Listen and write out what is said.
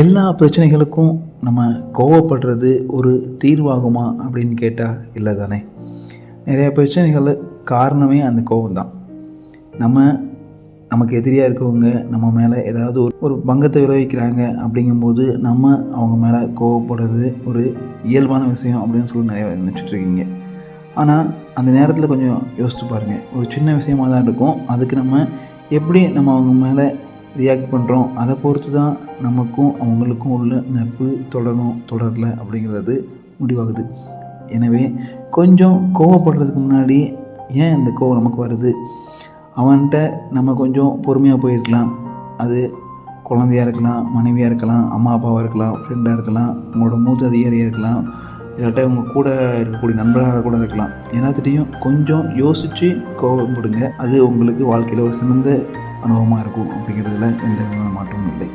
எல்லா பிரச்சனைகளுக்கும் நம்ம கோவப்படுறது ஒரு தீர்வாகுமா அப்படின்னு கேட்டால் இல்லை தானே. நிறைய பிரச்சனைகள் காரணமே அந்த கோபம் தான். நமக்கு எதிரியாக இருக்கவங்க நம்ம மேலே ஏதாவது ஒரு பங்கத்தை விளைவிக்கிறாங்க அப்படிங்கும்போது நம்ம அவங்க மேலே கோவப்படுறது ஒரு இயல்பான விஷயம் அப்படின்னு சொல்லி நிறைய நினச்சிட்ருக்கீங்க. ஆனால் அந்த நேரத்தில் கொஞ்சம் யோசித்து பாருங்கள். ஒரு சின்ன விஷயமாக தான் இருக்கும். அதுக்கு நம்ம எப்படி அவங்க மேலே ரியாக்ட் பண்ணுறோம், அதை பொறுத்து தான் நமக்கும் அவங்களுக்கும் உள்ள நட்பு தொடரலை அப்படிங்கிறது முடிவாகுது. எனவே கொஞ்சம் கோவப்படுறதுக்கு முன்னாடி ஏன் இந்த கோவம் நமக்கு வருது, அவன்கிட்ட நம்ம கொஞ்சம் பொறுமையாக போயிருக்கலாம். அது குழந்தையாக இருக்கலாம், மனைவியாக இருக்கலாம், அம்மா அப்பாவாக இருக்கலாம், ஃப்ரெண்டாக இருக்கலாம், உங்களோட மூத்த அதிகாரியாக இருக்கலாம், இல்லாட்ட உங்கள் கூட இருக்கக்கூடிய நண்பராக கூட இருக்கலாம். எல்லாத்துட்டையும் கொஞ்சம் யோசித்து கோவப்படுங்க. அது உங்களுக்கு வாழ்க்கையில் ஒரு சிறந்த அனுபவமாக இருக்கும் அப்படிங்கிறதுல எந்த விதமான மாற்றமும் இல்லை.